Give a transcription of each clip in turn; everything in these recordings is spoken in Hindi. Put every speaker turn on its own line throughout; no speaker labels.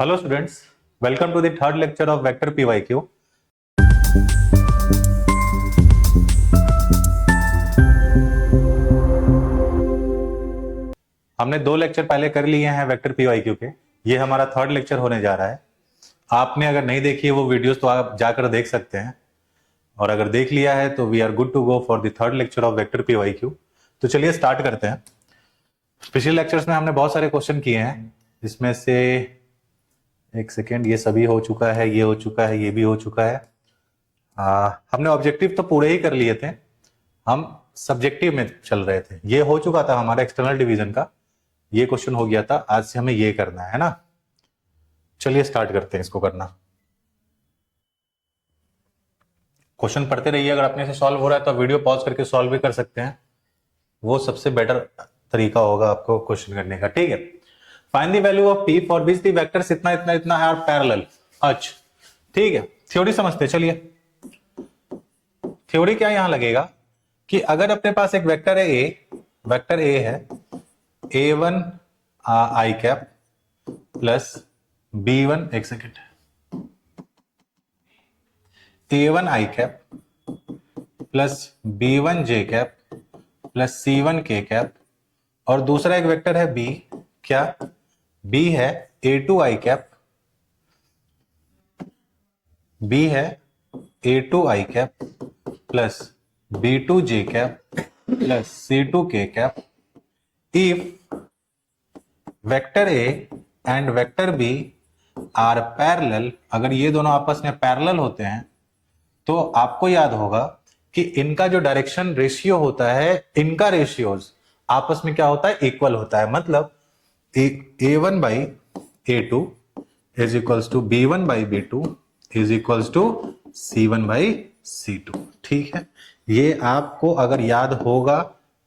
Hello students, welcome to the third lecture of vector PYQ. हमने 2 लेक्चर पहले कर लिए हैं वेक्टर पीवाईक्यू के। ये हमारा थर्ड लेक्चर होने जा रहा है। आपने अगर नहीं देखी है वो वीडियोस तो आप जाकर देख सकते हैं, और अगर देख लिया है तो we are good to go for the third lecture of vector PYQ. तो चलिए स्टार्ट करते हैं। पिछले लेक्चर्स में हमने बहुत सारे क्वेश्चन किए हैं, जिसमें से एक सेकेंड, ये सभी हो चुका है, ये हो चुका है, ये भी हो चुका है। हमने ऑब्जेक्टिव तो पूरे ही कर लिए थे, हम सब्जेक्टिव में चल रहे थे। ये हो चुका था हमारा एक्सटर्नल डिवीजन का, ये क्वेश्चन हो गया था। आज से हमें ये करना है ना। चलिए स्टार्ट करते हैं इसको करना। क्वेश्चन पढ़ते रहिए। अगर अपने से सॉल्व हो रहा है तो वीडियो पॉज करके सॉल्व भी कर सकते हैं, वो सबसे बेटर तरीका होगा आपको क्वेश्चन करने का। ठीक है, find the value of P for which the vectors इतना इतना इतना है पैरेलल। अच्छा ठीक है, थ्योरी समझते। चलिए थ्योरी क्या यहां लगेगा कि अगर अपने पास एक वेक्टर है ए, वेक्टर ए है a1 आई कैप प्लस b1, एक सेकेंड, a1 आई कैप प्लस b1 जे कैप प्लस c1 के कैप, और दूसरा एक वेक्टर है b, क्या b है a2 आई कैप, b है a2 I cap plus b2 J cap plus c2 K cap. If vector a and vector b are parallel, अगर ये दोनों आपस में पैरेलल होते हैं तो आपको याद होगा कि इनका जो डायरेक्शन रेशियो होता है, इनका रेशियोज आपस में क्या होता है, इक्वल होता है। मतलब a1 by a2 is equals to b1 by b2 is equals to c1 by c2। ठीक है, ये आपको अगर याद होगा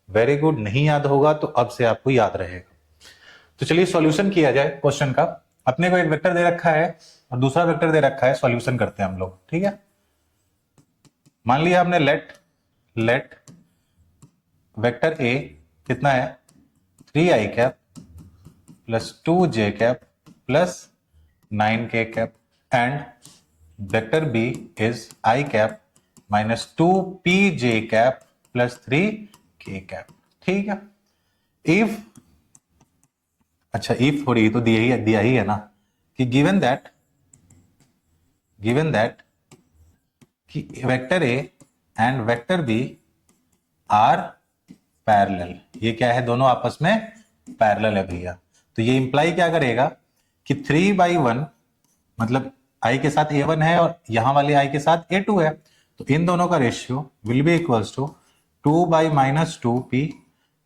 वेरी गुड, नहीं याद होगा तो अब से आपको याद रहेगा। तो चलिए सॉल्यूशन किया जाए क्वेश्चन का। अपने को एक वेक्टर दे रखा है और दूसरा वेक्टर दे रखा है, सॉल्यूशन करते हैं हम लोग। ठीक है, मान लिया हमने लेट वेक्टर ए कितना है 3 I cap plus 2 J cap plus 9 K cap, and vector B is I cap minus 2 P J cap plus 3 K cap. ठीक है, इफ, अच्छा इफ हो रही तो दिया ही है ना कि गिवन दैट कि vector A and vector B are parallel. ये क्या है, दोनों आपस में पैरेलल है भैया। तो ये इंप्लाई क्या करेगा कि 3/1, मतलब i के साथ a1 है और यहां वाले i के साथ a2 है, तो इन दोनों का ratio will be equals to 2/-2p,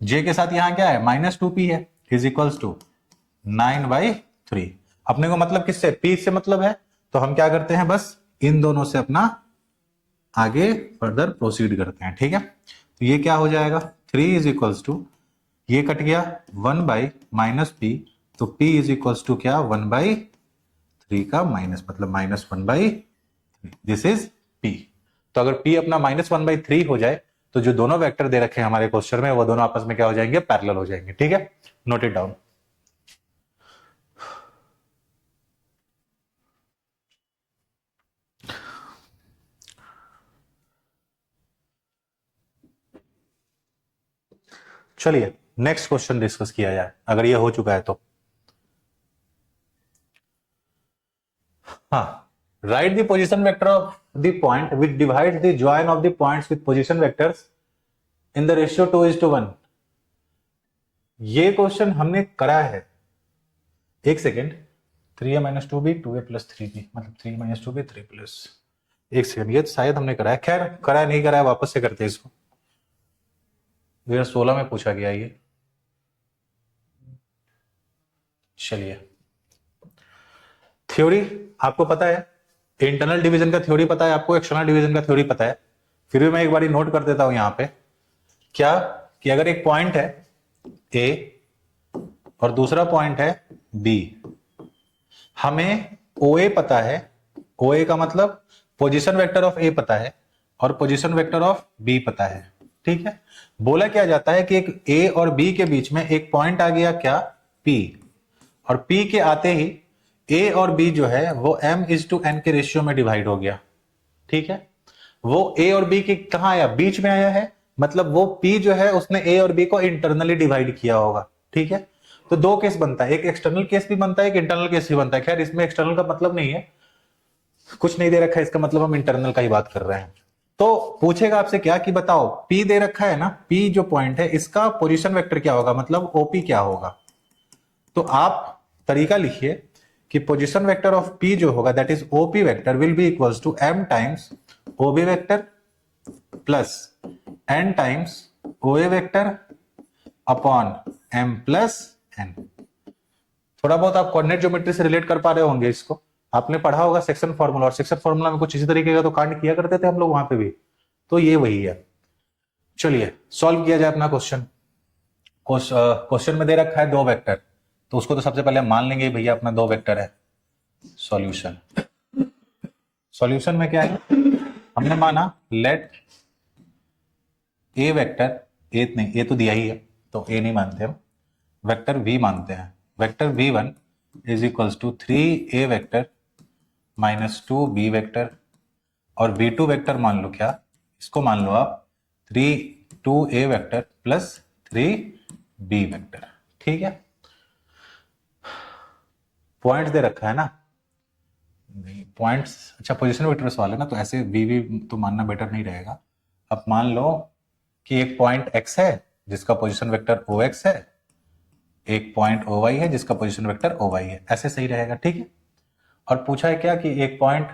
j के साथ यहां क्या है -2p है, इज इक्वल्स टू 9/3। अपने को मतलब किससे, p से मतलब है, तो हम क्या करते हैं, बस इन दोनों से अपना आगे फर्दर प्रोसीड करते हैं। ठीक है, तो ये क्या हो जाएगा, 3 इज इक्वल्स टू, ये कट गया 1/-p, तो p इज इक्वल्स टू क्या 1/3 का माइनस, मतलब -1/3। This is p। तो अगर p अपना -1/3 हो जाए तो जो दोनों वेक्टर दे रखे हैं हमारे क्वेश्चन में, वो दोनों आपस में क्या हो जाएंगे, पैरेलल हो जाएंगे। ठीक है, नोट इट डाउन। चलिए नेक्स्ट क्वेश्चन डिस्कस किया जाए, अगर ये हो चुका है तो। हाँ, right the position vector of the point which divides the join of the points with position vectors in the ratio 2:1। ये क्वेश्चन हमने करा है, एक सेकेंड, 3a-2b 2a + 3b, मतलब 3 - 2b 3+, एक सेकेंड, ये शायद हमने करा है। खैर करा नहीं करा है, वापस से करते हैं इसको। 2016 में पूछा गया ये। चलिए, थ्योरी आपको पता है, इंटरनल डिवीजन का थ्योरी पता है आपको, एक्सटर्नल डिवीजन का थ्योरी पता है, फिर भी मैं एक बार नोट कर देता हूं यहां पे, क्या कि अगर एक पॉइंट है ए और दूसरा पॉइंट है बी, हमें OA पता है, OA का मतलब पोजीशन वेक्टर ऑफ ए पता है और पोजीशन वेक्टर ऑफ बी पता है। ठीक है, बोला क्या जाता है कि एक ए और बी के बीच में एक पॉइंट आ गया क्या, P, और P के आते ही ए और बी जो है वो m/n के रेशियो में डिवाइड हो गया, ठीक है। वो ए और बी के कहां आया, बीच में आया है, मतलब वो पी जो है उसने ए और बी को इंटरनली डिवाइड किया होगा, ठीक है। तो दो केस बनता है, एक एक्सटर्नल केस भी बनता है, एक इंटरनल केस भी बनता है। खैर इसमें एक्सटर्नल का मतलब नहीं है, कुछ नहीं दे रखा है, इसका मतलब हम इंटरनल का ही बात कर रहे हैं। तो पूछेगा आपसे क्या कि बताओ पी दे रखा है ना, पी जो पॉइंट है इसका पोजीशन वेक्टर क्या होगा, मतलब ओपी क्या होगा। तो आप तरीका लिखिए कि पोजीशन वेक्टर ऑफ पी जो होगा that is OP vector will be equals to m times OB vector plus n times OA vector upon m plus n। थोड़ा बहुत आप कोऑर्डिनेट ज्योमेट्री से रिलेट कर पा रहे होंगे इसको, आपने पढ़ा होगा सेक्शन फॉर्मूला, और सेक्शन फॉर्मूला में कुछ इसी तरीके का तो कांड किया करते थे हम लोग वहां पे भी, तो ये वही है। चलिए सॉल्व किया जाए अपना क्वेश्चन। क्वेश्चन में दे रखा है दो वेक्टर, तो उसको तो सबसे पहले मान लेंगे भैया अपना दो वेक्टर है। सॉल्यूशन, सॉल्यूशन में क्या है, हमने माना लेट ए वेक्टर, ए नहीं, ए तो दिया ही है तो ए नहीं मानते हम, वेक्टर वी मानते हैं। Vector v1 is equals to 3a vector minus 2b vector, और v2 वेक्टर मान लो क्या, इसको मान लो आप 2a vector plus 3b vector, ठीक है। पॉइंट्स दे रखा है ना, नहीं पॉइंट्स, अच्छा पोजीशन वेक्टर सवाल है ना, तो ऐसे वी तो मानना बेटर नहीं रहेगा। अब मान लो कि एक पॉइंट x है जिसका पोजीशन वेक्टर ox है, एक पॉइंट oy है जिसका पोजीशन वेक्टर oy है, ऐसे सही रहेगा, ठीक है। और पूछा है क्या कि एक पॉइंट,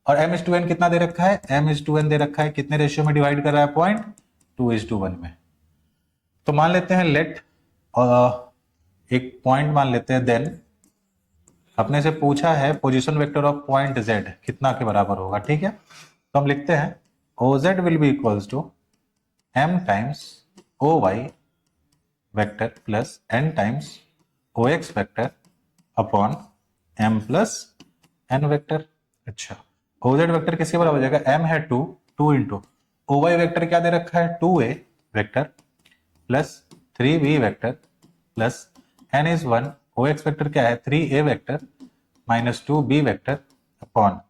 और m/n कितना दे रखा है, m/n दे रखा है कितने रेशियो में डिवाइड कर रहा है, पॉइंट 2:1 में। तो मान लेते हैं लेट, एक पॉइंट मान लेते हैं, देन अपने से पूछा है position vector of point z कितना के बराबर होगा, ठीक है। तो हम लिखते हैं oz will be equals to m times oy vector plus n times ox vector upon m plus n vector. अच्छा oz वेक्टर किसके बराबर हो जाएगा, m है 2 इंटू oy वेक्टर क्या दे रखा है 2a vector plus 3b vector plus n is 1, ox vector क्या है 3a vector minus 2b vector upon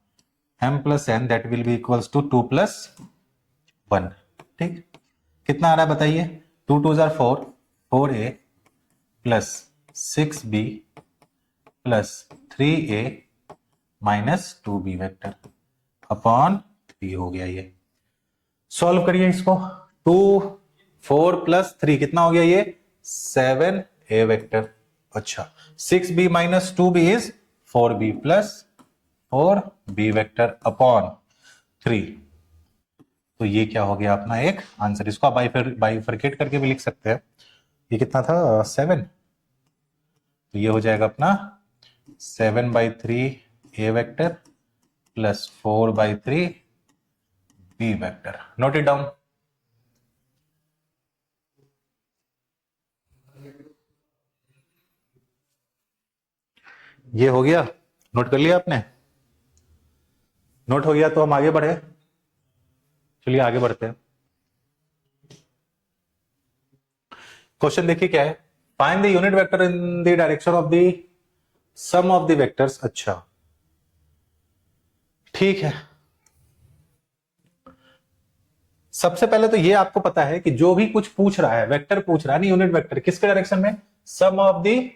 m plus n that will be equals to 2 plus 1, ठीक। कितना आ रहा है बताइए, 2 2 जार 4, 4a plus 6b plus 3a minus 2b vector upon 3 हो गया ये। सॉल्व करिए इसको, 2 4 प्लस 3 कितना हो गया ये 7a वेक्टर। अच्छा 6b minus 2b is 4b plus 4b vector upon 3। तो ये क्या हो गया अपना एक आंसर, इसको आप बाइफरकेट करके भी लिख सकते हैं। ये कितना था 7, तो ये हो जाएगा अपना 7/3 a vector plus 4/3 b vector. Note it down. ये हो गया, नोट कर लिया आपने, नोट हो गया तो हम आगे बढ़े। चलिए आगे बढ़ते हैं। क्वेश्चन देखिए क्या है, find the unit vector in the direction of the sum of the vectors. अच्छा ठीक है, सबसे पहले तो ये आपको पता है कि जो भी कुछ पूछ रहा है, वेक्टर पूछ रहा है, नहीं यूनिट वेक्टर किसके डायरेक्शन में, सम ऑफ द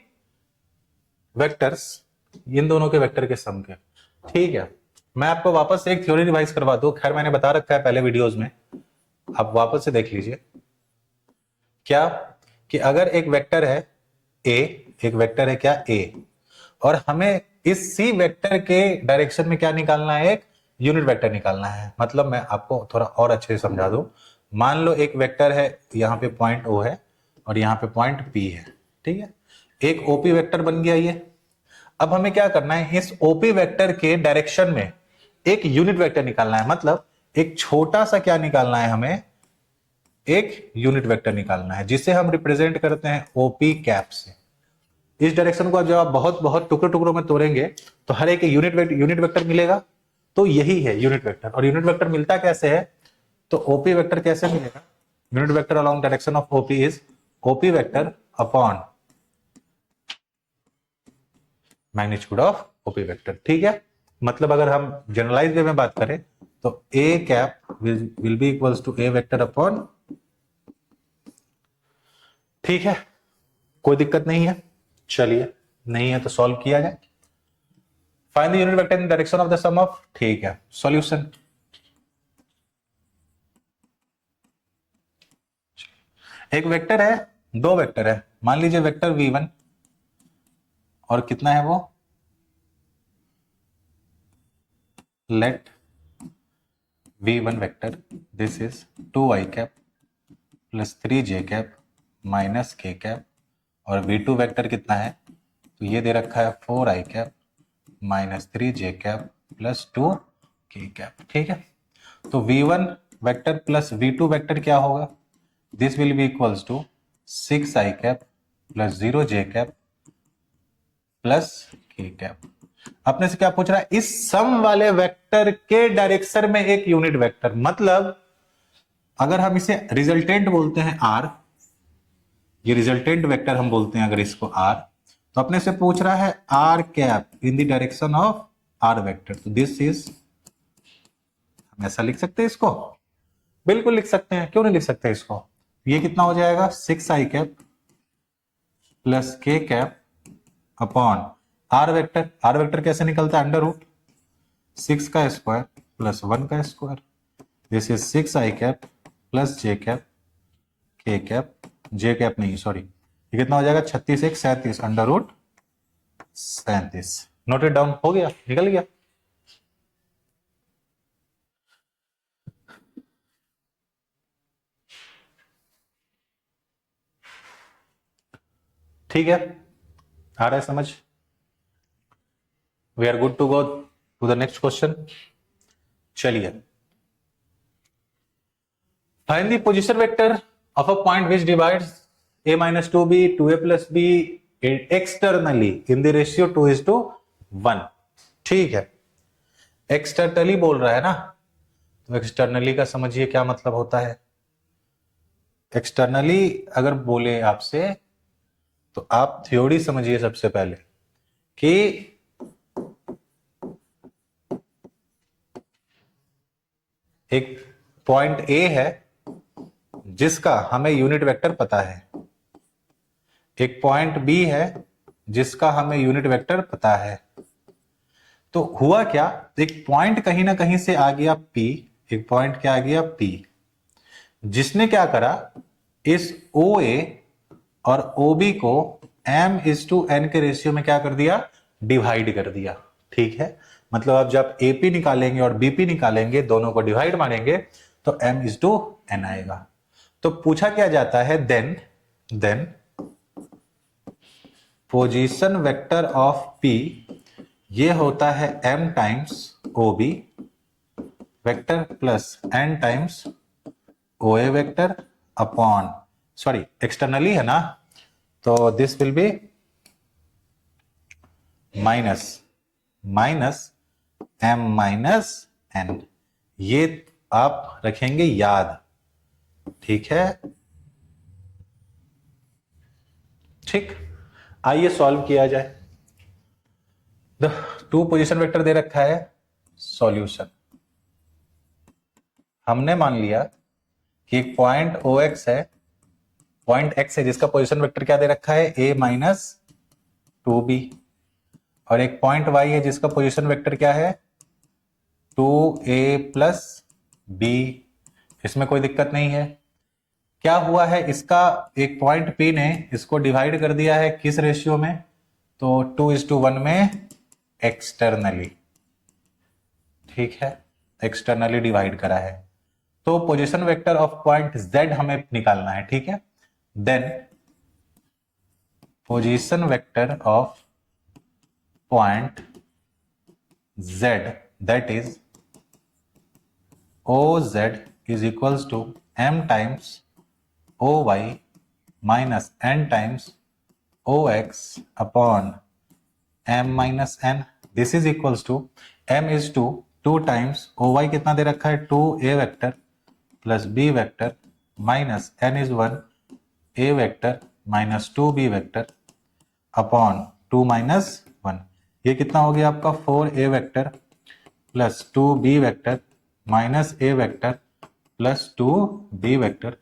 वेक्टर्स, इन दोनों के वेक्टर के सम के, ठीक है। मैं आपको वापस से एक थ्योरी रिवाइज करवा दूं, खैर मैंने बता रखा है पहले वीडियोस में, आप वापस से देख लीजिए। क्या कि अगर एक वेक्टर है ए, एक वेक्टर है क्या ए, और हमें इस सी वेक्टर के डायरेक्शन में क्या निकालना है, एक यूनिट वेक्टर निकालना है। मतलब मैं आपको थोड़ा और अच्छे से समझा दूं, मान लो एक वेक्टर है, यहां पे पॉइंट ओ है और यहां पे पॉइंट पी है, ठीक है। एक ओपी वेक्टर बन गया ये। अब हमें क्या करना है, इस ओपी वेक्टर के डायरेक्शन में एक यूनिट वेक्टर निकालना है, मतलब एक छोटा सा क्या निकालना है हमें, एक यूनिट वेक्टर निकालना है, जिसे हम रिप्रेजेंट करते हैं ओपी कैप से। इस डायरेक्शन को जब आप बहुत बहुत टुकड़ों टुकड़ों में तोड़ेंगे तो हर एक यूनिट वेक्टर मिलेगा। तो यही है यूनिट वेक्टर। और यूनिट वेक्टर मिलता कैसे है, तो ओपी वेक्टर कैसे मिलेगा, unit vector along direction of OP is OP vector upon magnitude of OP vector. ठीक है, मतलब अगर हम जनरलाइज वे में बात करें तो A cap will be equals to A vector upon, ठीक है, कोई दिक्कत नहीं है। चलिए, नहीं है तो सॉल्व किया जाए। Find the unit vector in direction of the sum of, ठीक है, सॉल्यूशन। एक वेक्टर है, दो वेक्टर है, मान लीजिए वेक्टर v1 और कितना है वो, let v1 vector this is 2i cap plus 3j cap minus k cap, और v2 वेक्टर कितना है, तो ये दे रखा है 4i cap minus 3j cap plus 2k cap. ठीक है, तो v1 vector plus v2 vector क्या होगा, this will be equals to 6i cap plus 0j cap plus k cap. अपने से क्या पूछ रहा है, इस सम वाले वेक्टर के डायरेक्शन में एक यूनिट वेक्टर, मतलब अगर हम इसे रिजल्टेंट बोलते हैं r, ये रिजल्टेंट वेक्टर हम बोलते हैं अगर इसको r, तो अपने से पूछ रहा है r cap in the direction of r vector, तो दिस इज, हम ऐसा लिख सकते हैं इसको, बिल्कुल लिख सकते हैं, क्यों नहीं लिख सकते इसको। ये कितना हो जाएगा 6i cap plus k cap upon R vector, R vector कैसे निकलता है, अंडर रूट 6 का स्क्वायर प्लस 1 का square, this is 6i cap plus j cap k cap, j cap नहीं सॉरी, ये कितना हो जाएगा 36 1 37 अंडर रूट 37। नोटेड डाउन हो गया, निकल गया। ठीक है, आ रहा है समझ। We are good to go to the next question. चलिए, find the position vector of a point which divides a minus 2b 2a plus b externally in the ratio 2:1। ठीक है, एक्सटर्नली बोल रहा है ना, तो एक्सटर्नली का समझिए क्या मतलब होता है। एक्सटर्नली अगर बोले आपसे तो आप थ्योरी समझिए सबसे पहले कि एक पॉइंट ए है जिसका हमें यूनिट वेक्टर पता है, एक पॉइंट बी है जिसका हमें यूनिट वेक्टर पता है। तो हुआ क्या, एक पॉइंट कहीं ना कहीं से आ गया P, एक पॉइंट क्या आ गया P, जिसने क्या करा, इस OA और OB को m:n के रेशियो में क्या कर दिया, डिवाइड कर दिया। ठीक है, मतलब अब जब AP निकालेंगे और BP निकालेंगे, दोनों को डिवाइड मारेंगे तो m:n आएगा। तो पूछा क्या जाता है, then position vector of P ये होता है m times OB vector plus n times OA vector upon, sorry externally है ना, तो this will B minus m-n, ये आप रखेंगे याद। ठीक है, ठीक, आइए सॉल्व किया जाए। टू पोजीशन वेक्टर दे रखा है, सॉल्यूशन। हमने मान लिया कि एक पॉइंट OX है, पॉइंट X है जिसका पोजीशन वेक्टर क्या दे रखा है, a माइनस 2b, और एक पॉइंट Y है जिसका पोजीशन वेक्टर क्या है 2a प्लस b, इसमें कोई दिक्कत नहीं है। क्या हुआ है, इसका एक पॉइंट P ने इसको डिवाइड कर दिया है किस रेशियो में, तो 2:1 में एक्सटर्नली। ठीक है, एक्सटर्नली डिवाइड करा है, तो position vector of point Z हमें निकालना है। ठीक है, then position vector of point Z that is OZ is equals to m times OY minus n times OX upon m minus n, this is equals to m is 2 times OY कितना दे रखा है 2a vector plus b vector minus n is 1 a vector minus 2b vector upon 2 minus 1, ये कितना हो गया आपका 4a vector plus 2b vector minus a vector plus 2b vector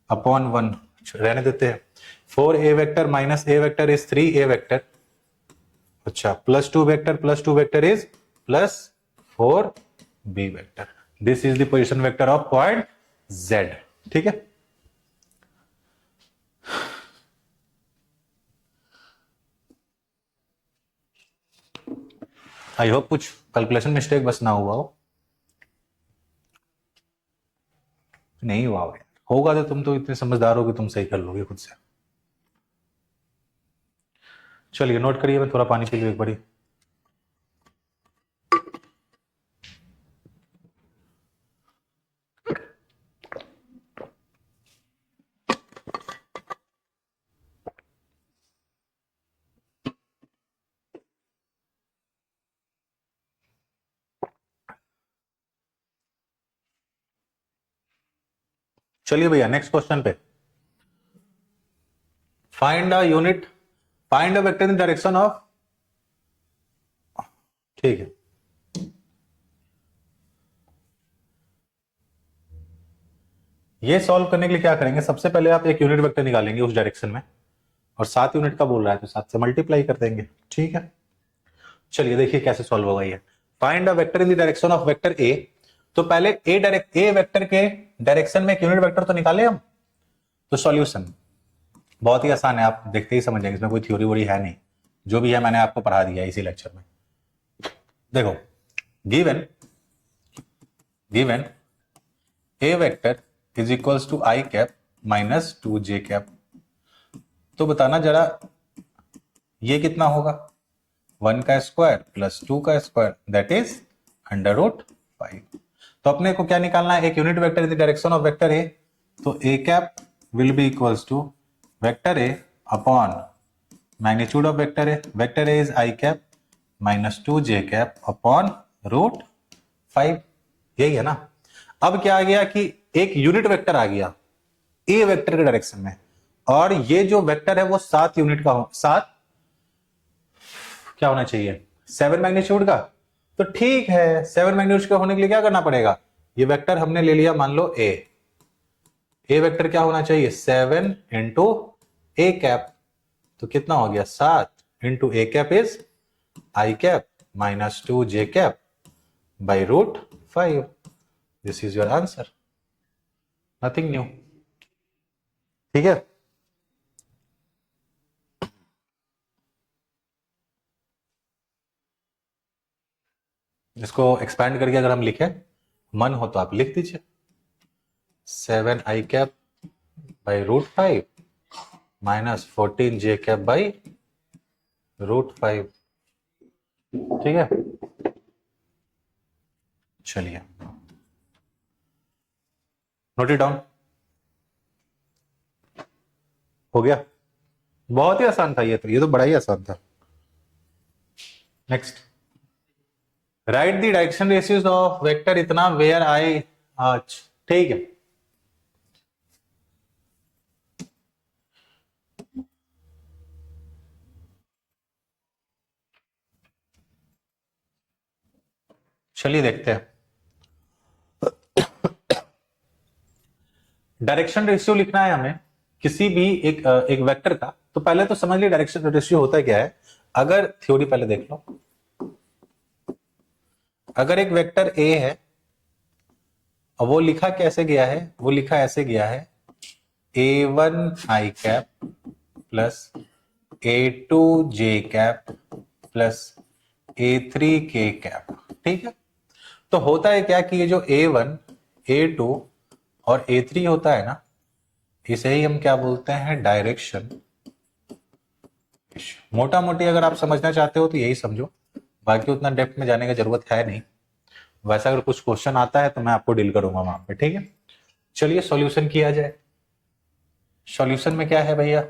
upon 1 रहने देते हैं। 4a vector minus a vector is 3a vector, अच्छा plus 2 vector is plus 4b vector. This is the position vector of point z। ठीक है, आई होप कुछ कैलकुलेशन मिस्टेक बस ना हुआ हो। नहीं हुआ हो यार, होगा तो तुम तो इतने समझदार हो कि तुम सही कर लोगे खुद से। चलिए नोट करिए, मैं थोड़ा पानी पी लूं एक बारी। चलिए भैया नेक्स्ट क्वेश्चन पे, find a unit, find a vector in direction of, ठीक है। ये सॉल्व करने के लिए क्या करेंगे, सबसे पहले आप एक यूनिट वेक्टर निकालेंगे उस डायरेक्शन में, और 7 यूनिट का बोल रहा है तो 7 से मल्टीप्लाई कर देंगे। ठीक है, चलिए देखिए कैसे सॉल्व होगा ये। Find a vector in the direction of vector A, तो पहले ए वेक्टर के डायरेक्शन में एक यूनिट वेक्टर तो निकाले हम। तो सॉल्यूशन बहुत ही आसान है, आप देखते ही समझ जाएंगे, इसमें कोई थ्योरी वोरी है नहीं, जो भी है मैंने आपको पढ़ा दिया इसी लेक्चर में। देखो, given given A vector is equals to I cap minus 2j cap, तो बताना जरा ये कितना होगा, 1 का स्क्वायर प्लस 2 का स्क्वायर दैट इज √5। तो अपने को क्या निकालना है, एक unit vector in the direction of vector A, तो A cap will be equals to vector A upon magnitude of vector A is I cap minus 2j cap upon √5। यही है ना। अब क्या आ गया कि एक यूनिट वेक्टर आ गया ए वेक्टर के डायरेक्शन में, और ये जो वेक्टर है वो 7 यूनिट का हो, 7 क्या होना चाहिए, 7 मैग्नीट्यूड का। तो ठीक है, 7 मैग्नीट्यूड का होने के लिए क्या करना पड़ेगा, ये वेक्टर हमने ले लिया मान लो ए वेक्टर क्या होना चाहिए 7 इंटू ए कैप, तो कितना हो गया 7 into A cap is I cap minus 2j cap by √5। This is your answer, nothing new. ठीक है, इसको एक्सपैंड करके अगर हम लिखें, मन हो तो आप लिख दीजिए 7 I cap by √5 minus 14j cap by √5। ठीक है, चलिए नोट इट डाउन। हो गया, बहुत ही आसान था ये तो बड़ा ही आसान था। Next, right the direction ratios of vector इतना वेयर आई आज। ठीक है, चलिए देखते हैं। डायरेक्शन रेशियो लिखना है हमें किसी भी एक वेक्टर का, तो पहले तो समझ लिया डायरेक्शन रेशियो होता क्या है। अगर थ्योरी पहले देख लो, अगर एक वेक्टर ए है और वो लिखा कैसे गया है, वो लिखा ऐसे गया है a1 आई कैप प्लस a2 जे कैप प्लस a3 के कैप। ठीक है, तो होता है क्या कि ये जो a1 a2 और a3 होता है ना, इसे ही हम क्या बोलते हैं, डायरेक्शन। मोटा मोटी अगर आप समझना चाहते हो तो यही समझो, बाकी उतना डेप्थ में जाने की जरूरत है नहीं। वैसा अगर कुछ क्वेश्चन आता है तो मैं आपको डील करूंगा वहां पे। ठीक है, चलिए सॉल्यूशन किया जाए। सॉल्यूशन में क्या है भैया,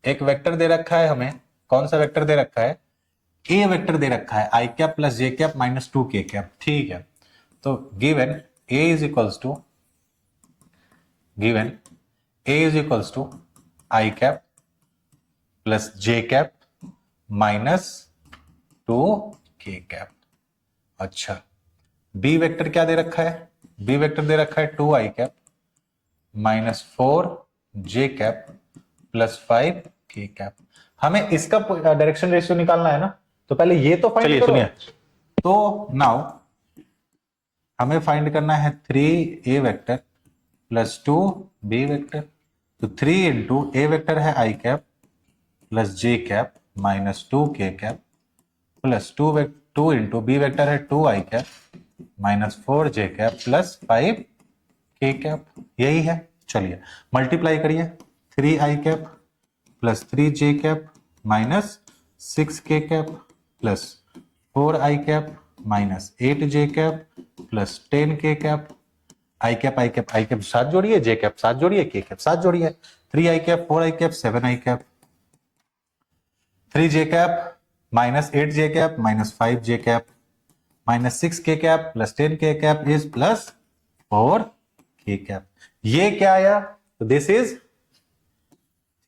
एक वेक्टर दे रखा है हमें, कौन सा वेक्टर दे रखा है, ए वेक्टर दे रखा है I cap plus J cap minus 2 K cap. ठीक है, तो given A is equals to I cap plus J cap minus K cap. अच्छा, बी वेक्टर क्या दे रखा है? बी वेक्टर दे रखा है 2i cap minus 4j cap plus 5k cap. हमें इसका डायरेक्शन रेशियो निकालना है ना, तो पहले ये तो फाइंड करो। सुनिए, तो नाउ हमें फाइंड करना है 3a vector plus 2b vector. तो 3 इंटू ए वेक्टर है i cap plus j cap minus 2k cap plus 2 into B vector है 2i cap minus 4j cap plus 5k cap. यही है। चलिए मल्टीप्लाई करिए, 3i cap plus 3j cap minus 6k cap plus 4i cap minus 8j cap plus 10k cap. I cap I cap I cap साथ जोड़िए, जे कैप साथ जोड़िए, के कैप साथ जोड़िए। 3i cap 4i cap 7i cap 3j cap minus 8j cap minus 5j cap minus 6k cap plus 10k cap is plus 4k cap. ये क्या आया? तो this is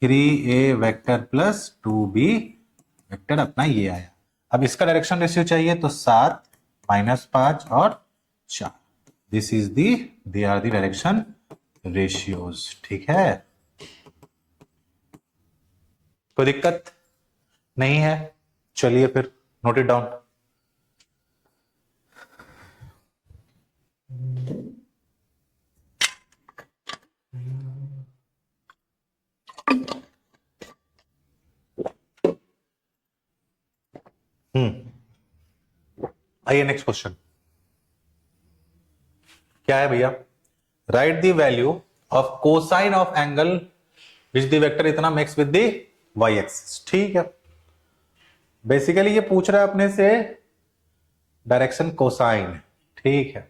3a vector plus 2b vector, अपना ये आया। अब इसका डायरेक्शन रेशियो चाहिए, तो 7 माइनस 5 और 4। This is they are the direction ratios. ठीक है, कोई दिक्कत नहीं है? चलिए फिर नोट इट डाउन। आइए नेक्स्ट क्वेश्चन। क्या है भैया? Write the value of cosine of angle which the vector इतना makes with the Y axis. ठीक है, बेसिकली ये पूछ रहा है अपने से डायरेक्शन कोसाइन। ठीक है,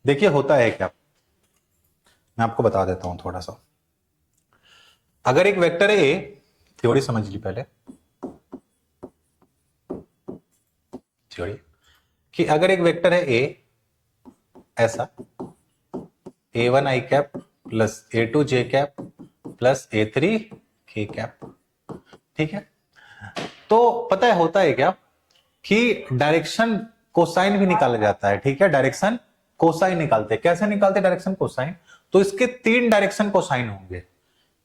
देखिए होता है क्या, मैं आपको बता देता हूं थोड़ा सा। अगर एक वेक्टर ए, थ्योरी समझ ली पहले, थ्योरी कि अगर एक वेक्टर है ए ऐसा, a1i cap plus a2j cap plus a3k cap. ठीक है, तो पता है होता है क्या कि डायरेक्शन कोसाइन भी निकाला जाता है। ठीक है, डायरेक्शन कोसाइन निकालते हैं। कैसे निकालते हैं डायरेक्शन कोसाइन? तो इसके 3 डायरेक्शन कोसाइन होंगे।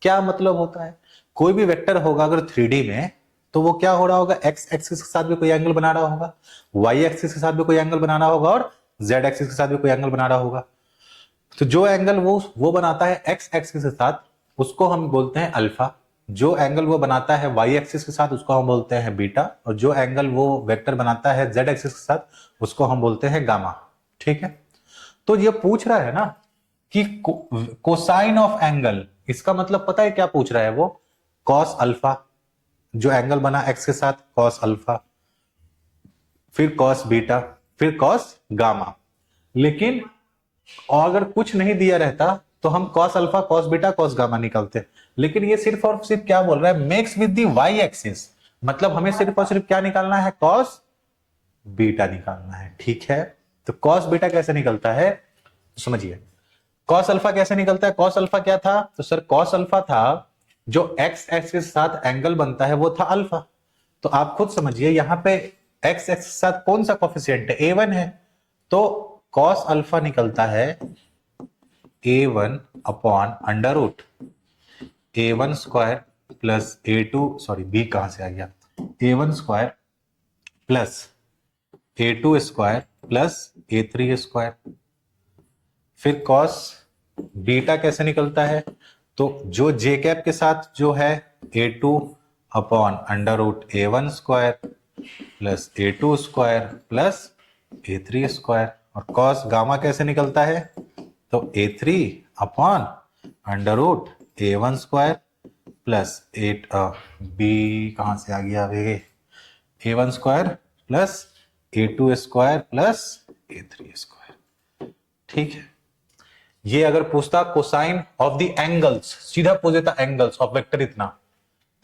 क्या मतलब होता है? कोई भी वेक्टर होगा अगर 3D में, तो वो क्या हो रहा होगा? एक्स एक्सिस के साथ भी कोई एंगल बना रहा होगा, वाई एक्सिस के साथ भी कोई एंगल बना रहा होगा और जेड एक्सिस के साथ भी कोई एंगल बना रहा होगा। तो जो एंगल वो बनाता है एक्स एक्सिस के साथ, उसको हम बोलते हैं अल्फा। जो एंगल वो बनाता है वाई एक्सिस के साथ, उसको हम बोलते हैं बीटा। और जो एंगल वो वेक्टर बनाता है जेड एक्सिस के साथ, उसको हम बोलते हैं गामा। ठीक है, तो ये पूछ रहा है ना कि कोसाइन ऑफ एंगल, इसका मतलब पता है क्या पूछ रहा है वो? कॉस अल्फा, जो एंगल बना एक्स के साथ, कॉस अल्फा, फिर कॉस बीटा, फिर कॉस गामा। लेकिन और अगर कुछ नहीं दिया रहता तो हम cos alpha, cos beta, cos gamma निकालते। लेकिन ये सिर्फ और सिर्फ क्या बोल रहा है? Makes with the Y axis. मतलब हमें सिर्फ और सिर्फ क्या निकालना है? कॉस बीटा निकालना है। ठीक है, तो कॉस बीटा कैसे निकलता है समझिए। कॉस अल्फा कैसे निकलता है? कॉस अल्फा क्या था? तो सर कॉस अल्फा था जो एक्स एक्स के साथ एंगल बनता है वो था अल्फा। तो आप खुद समझिए, यहां पे एक्स एक्स के साथ कौन सा कॉफिशिएंट है? A1 है। तो कॉस अल्फा निकलता है A1 upon under root A1 square plus A2, sorry B कहां से आ गया, A1 square plus A2 square plus A3 square. फिर कॉस बीटा कैसे निकलता है? तो जो जे कैप के साथ जो है A2 upon under root A1 square plus A2 square plus A3 square. और कॉस गामा कैसे निकलता है? तो A3 upon under root A1 square plus 8 B कहां से आ गया वे, A1 square plus A2 square plus A3 square. ठीक है, ये अगर पूछता कोसाइन ऑफ द एंगल्स, सीधा पूछ देता एंगल्स ऑफ वेक्टर इतना,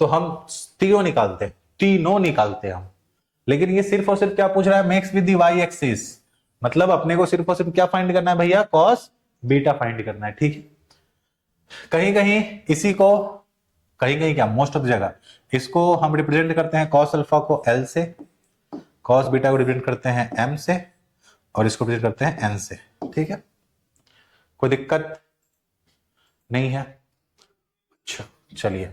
तो हम तीनों निकालते हम। लेकिन ये सिर्फ और सिर्फ क्या पूछ रहा है? Makes with the Y axis. मतलब अपने को सिर्फ और सिर्फ क्या फाइंड करना है भैया? कॉस बीटा फाइंड करना है। ठीक है, कहीं कहीं इसी को, कहीं कहीं क्या, मोस्ट ऑफ द जगह इसको हम रिप्रेजेंट करते हैं कॉस अल्फा को एल से, कॉस बीटा को रिप्रेजेंट करते हैं m से और इसको रिप्रेजेंट करते हैं n से। ठीक है, कोई दिक्कत नहीं है। अच्छा चलिए,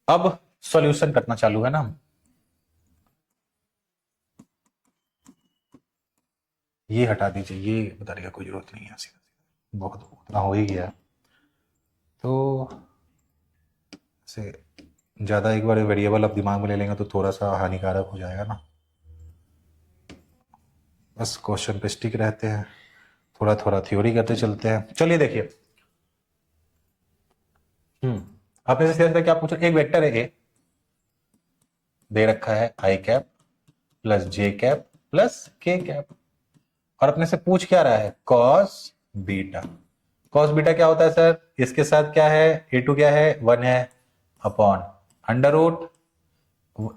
अब सॉल्यूशन करना चालू है ना। ये हटा दीजिए, ये बताने का कोई जरूरत नहीं है, सीधा बहुत उतना हो ही गया। तो से ज़्यादा एक बार वेरिएबल आप दिमाग में ले लेंगे तो थोड़ा सा हानिकारक हो जाएगा ना। बस क्वेश्चन पे स्टिक रहते हैं, थोड़ा थोड़ा थ्योरी करते चलते हैं। चलिए देखिए, आपने से सीधा क्या पूछा, एक वेक्टर है ए दे रखा है I cap plus J cap plus के कैप, और अपने से पूछ क्या रहा है, कॉस बीटा। कॉस बीटा क्या होता है सर, इसके साथ क्या है, ए2 क्या है, 1 है अपॉन अंडर रूट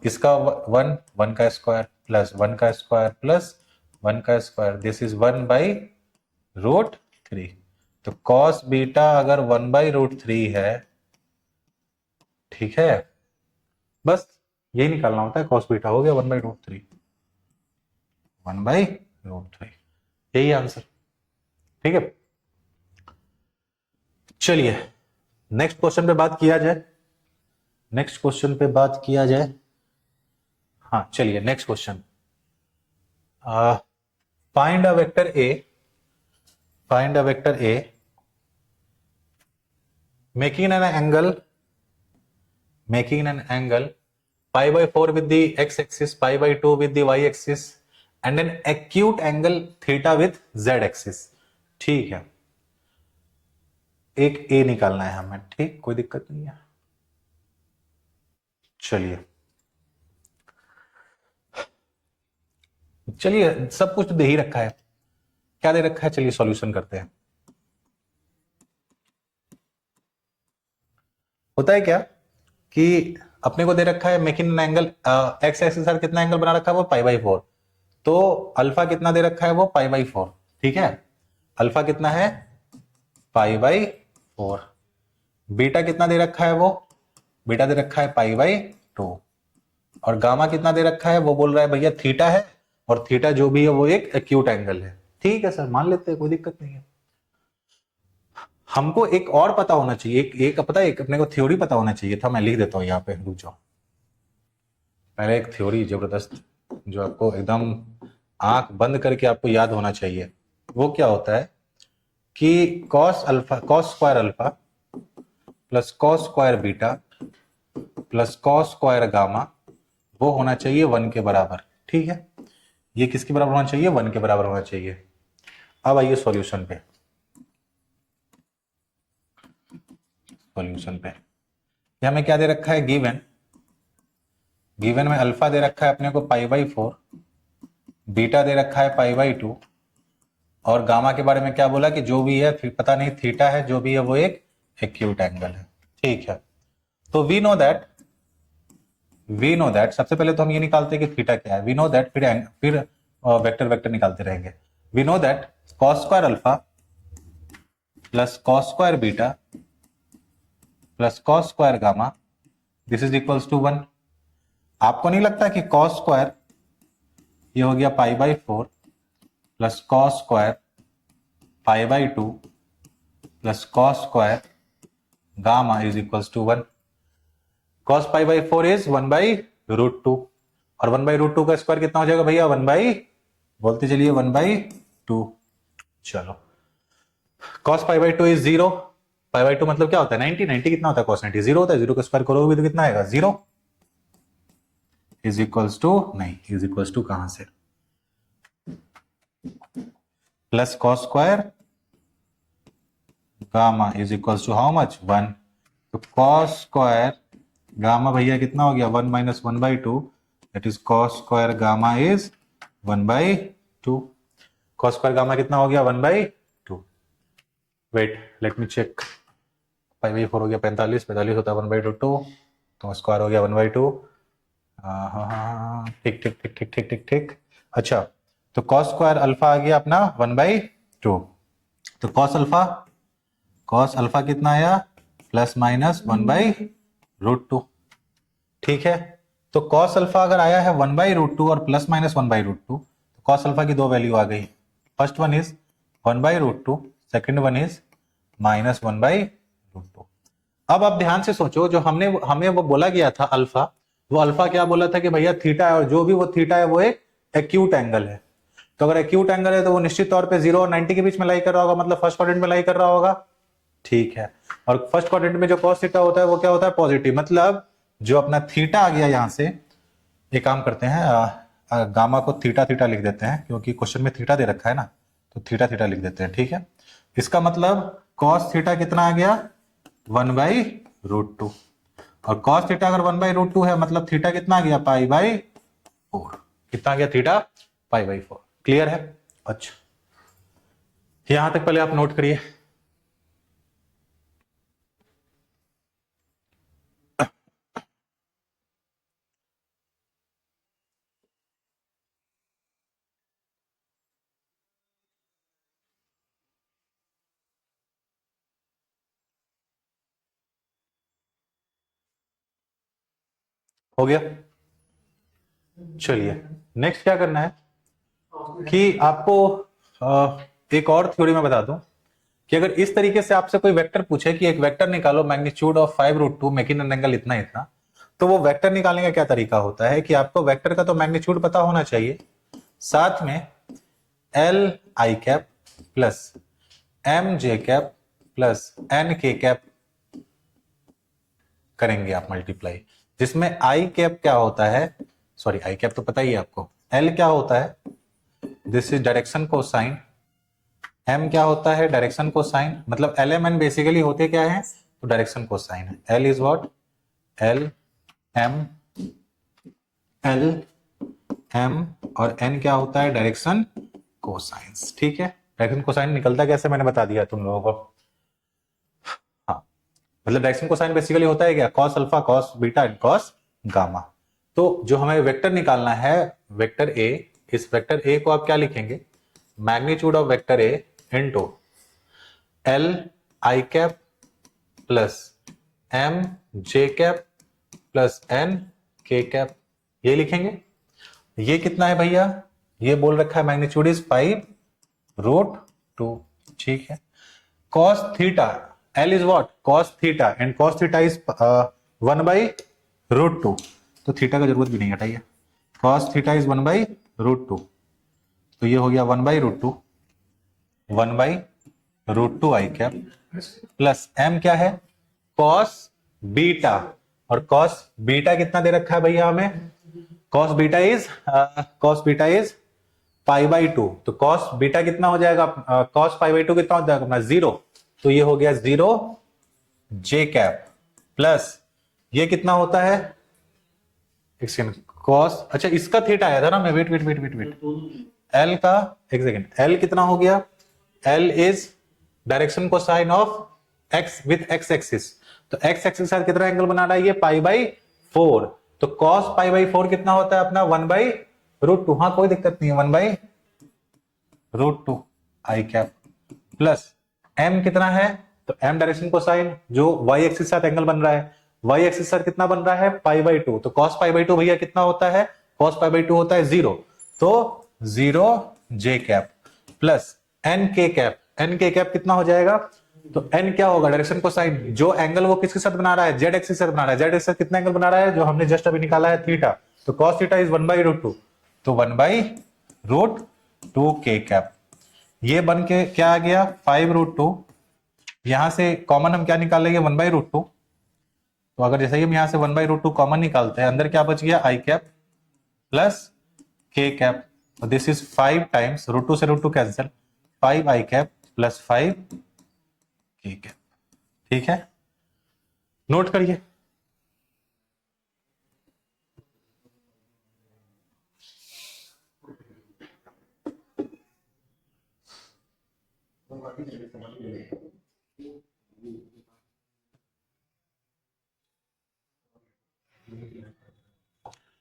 इसका 1 1 का स्क्वायर प्लस 1 का स्क्वायर प्लस 1 का square, this is 1 by root 3। तो कॉस बीटा अगर 1 बाई रूट 3 है, ठीक है, बस यही निकालना होता है, कॉस बीटा हो गया 1 बाई रूट 3, 1 बाई रूट 3, यही आंसर। ठीक है, चलिए नेक्स्ट क्वेश्चन पे बात किया जाए, नेक्स्ट क्वेश्चन पे बात किया जाए। हाँ चलिए next question, find a vector A, find a vector A making an angle, making an angle pi by 4 with the x axis, pi by 2 with the y axis and an acute angle theta with z axis। ठीक है, एक ए निकालना है हमें, ठीक, कोई दिक्कत नहीं है। चलिए चलिए, सब कुछ तो दे ही रखा है, क्या दे रखा है, चलिए सॉल्यूशन करते हैं। होता है क्या कि अपने को दे रखा है making an angle, x axis पर कितना एंगल बना रखा है, वो पाई बाई 4, तो अल्फा कितना दे रखा है, वो पाई बाई 4। ठीक है, अल्फा कितना है, पाई बाई 4। बीटा कितना दे रखा है, वो बीटा दे रखा है पाई बाई 2, और गामा कितना दे रखा है, वो बोल रहा है भैया थीटा है, और थीटा जो भी है वो एक एक्यूट एंगल है। ठीक है सर, मान लेते हैं, कोई दिक्कत नहीं है। हमको एक और पता होना चाहिए, एक पता है, एक अपने को थ्योरी पता होना चाहिए था, मैं लिख देता हूं यहाँ पे, रुक जाओ। पहले एक थ्योरी जबरदस्त जो आपको एकदम आंख बंद करके आपको याद होना चाहिए, वो क्या होता है कि cos alpha, cos square alpha plus cos square beta plus cos square gamma, वो होना चाहिए 1 के बराबर। ठीक है, ये किसके बराबर होना चाहिए, 1 के बराबर होना चाहिए। अब आइए सॉल्यूशन पे, सॉल्यूशन पे हमें क्या दे रखा है, गिवन, गिवन में अल्फा दे रखा है अपने को पाई बाई 4, बीटा दे रखा है पाई बाई 2, और गामा के बारे में क्या बोला कि जो भी है पता नहीं थीटा है, जो भी है वो एक एक्यूट एंगल है। ठीक है, तो वी नो दैट सबसे पहले तो हम ये निकालते हैं कि थीटा क्या है, वी नो दैट, फिर वेक्टर वेक्टर निकालते रहेंगे। We know that cos square alpha plus cos square beta plus cos square gamma, this is equals to 1। आपको नहीं लगता कि कॉस स्क्वायर ये हो गया pi by 4 plus cos square pi by 2 plus cos square gamma is equals to 1। Cos pi by 4 is 1 by root 2, और 1 बाई रूट 2 का स्क्वायर कितना हो जाएगा भैया, 1 बाई, बोलते चलिए 1 बाई 2। चलो, cos pi by 2 is 0, pi by 2 मतलब क्या होता है 90, 90 कितना होता है कॉस 90, 0 होता है, 0 का स्क्वायर करोगे तो कितना आएगा 0, इज इक्वल्स टू, नहीं इज इक्वल्स टू कहां से, plus cos square gamma is equals to how much, 1। तो कॉस स्क्वायर गामा भैया कितना हो गया, 1 minus 1 by 2, that is cos square gamma is 1 by 2। Cos square gamma कितना हो गया, 1 by 2। Wait let me check, pi by 4 हो गया 45, 45 होता है 1 बाई 2, तो स्क्वायर हो गया 1 बाई 2। हाँ ठीक ठीक ठीक ठीक ठीक ठीक ठीक। अच्छा, तो कॉस स्क्वायर अल्फा आ गया अपना 1 बाई 2, तो कॉस अल्फा कितना आया, प्लस माइनस 1 बाई रूट 2। ठीक है, तो कॉस अल्फा अगर आया है 1/√2 और प्लस माइनस 1/√2, तो कॉस अल्फा की दो वैल्यू आ गई। First one is 1/√2, second one is -1/√2। अब आप ध्यान से सोचो, जो हमें वो बोला गया था अल्फा, वो अल्फा क्या बोला था कि भैया थीटा है, और जो भी वो थीटा है वो एक एक्यूट एंगल है। तो अगर एक्यूट एंगल है तो वो निश्चित तौर पे 0 और 90 के बीच में लाई कर रहा होगा, मतलब फर्स्ट क्वाड्रेंट में लाई कर रहा होगा। ठीक है, और फर्स्ट क्वाड्रेंट में जो कॉस थीटा होता है वो क्या होता है, पॉजिटिव। मतलब जो अपना थीटा आ गया यहां से, एक काम करते हैं, गामा को थीटा थीटा लिख देते हैं, क्योंकि क्वेश्चन में थीटा दे रखा है ना, तो थीटा थीटा लिख देते हैं। ठीक है, इसका मतलब कॉस थीटा कितना आ गया, 1/√2। और कॉस थीटा अगर 1/√2 है, मतलब थीटा कितना आ गया, π/4। कितना आ गया थीटा, π/4। क्लियर है? अच्छा, यहां तक पहले आप नोट करिए। हो गया? चलिए, नेक्स्ट क्या करना है कि आपको एक और थ्योरी में बता दूं कि अगर इस तरीके से आपसे कोई वेक्टर पूछे कि एक वेक्टर निकालो magnitude of 5√2 making an angle इतना इतना, तो वो वेक्टर निकालने का क्या तरीका होता है कि आपको वेक्टर का तो मैग्नीट्यूड पता होना चाहिए, साथ में L I cap plus M J cap plus N K cap करेंगे आप मल्टीप्लाई, जिसमें आई कैप क्या होता है, सॉरी आई कैप तो पता ही है आपको, एल क्या होता है, this is direction cosine, M क्या होता है, डायरेक्शन कोसाइन, मतलब एल एम एन बेसिकली होते क्या है, तो डायरेक्शन कोसाइन है। L is what, L M, L M, और एन क्या होता है, डायरेक्शन कोसाइंस। ठीक है, डायरेक्शन कोसाइन निकलता कैसे मैंने बता दिया तुम लोगों को। हाँ, मतलब डायरेक्शन कोसाइन बेसिकली होता है क्या, cos alpha cos beta and cos gamma. तो जो हमें वेक्टर निकालना है, वेक्टर ए, इस वेक्टर ए को आप क्या लिखेंगे, magnitude of vector A into L I cap plus M J cap plus N K cap, ये लिखेंगे। ये कितना है भैया, ये बोल रखा है मैग्नीट्यूड इज 5√2। ठीक है, cos theta, L is what, cos theta, and cos theta is 1/√2, तो थीटा का जरूरत भी नहीं, हटाइए। कॉस थीटा इज 1/√2, तो ये हो गया 1/√2, 1/√2 आई कैप प्लस एम क्या है, कॉस बीटा, और कॉस बीटा कितना दे रखा है भैया हमें, कॉस बीटा इज π/2, तो कॉस बीटा कितना हो जाएगा, कॉस π/2 कितना हो जाएगा अपना 0, तो ये हो गया 0 जे कैप प्लस ये कितना होता है, एक सेकंड, कॉस, अच्छा इसका थीटा आया था ना, मैं wait wait wait wait wait, L का, एक सेकंड, एल कितना हो गया, L is direction cosine of X with X axis, तो एक्स एक्सिस के साथ कितना एंगल बना रहा है ये, π/4, तो कॉस π/4 कितना होता है अपना 1/√2, हाँ कोई दिक्कत नहीं है, 1/√2 आई कैप प्लस एम कितना है, तो एम डायरेक्शन कोसाइन, जो वाई एक्सिस साथ एंगल बन रहा है, वाई एक्सिस साथ कितना बन रहा है, π/2, तो कॉस π/2 भैया कितना होता है, कॉस π/2 होता है 0, तो 0 जे cap plus N K cap, N K cap कितना हो जाएगा, तो एन क्या होगा, डायरेक्शन कोसाइन, जो एंगल वो किसके साथ बना रहा है, जेड एक्सिस से बना रहा है, जेड एक्सिस से कितना एंगल बना रहा है, जो हमने जस्ट अभी निकाला है थीटा, तो कॉस थीटा इज 1/√2, तो 1/√2 के कैप, ये बन के क्या आ गया 5√2, यहां से कॉमन हम क्या निकाल लेंगे 1/√2, तो अगर जैसे ही हम यहां से 1/√2 कॉमन निकालते हैं, अंदर क्या बच गया, आई कैप प्लस के कैप, दिस इज 5 टाइम्स √2 से √2 कैंसिल, 5 आई कैप प्लस 5 के कैप। ठीक है, नोट करिए।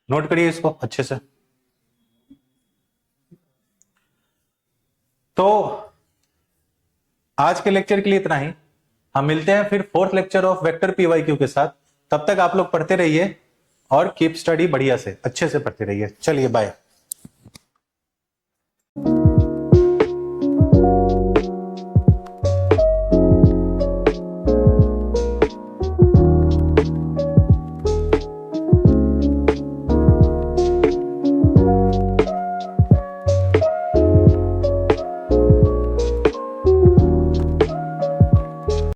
नोट करिए इसको अच्छे से। तो आज के लेक्चर के लिए इतना ही, हम मिलते हैं फिर fourth lecture of vector P Y Q के साथ, तब तक आप लोग पढ़ते रहिए और कीप स्टडी बढ़िया से अच्छे से पढ़ते रहिए। चलिए बाय।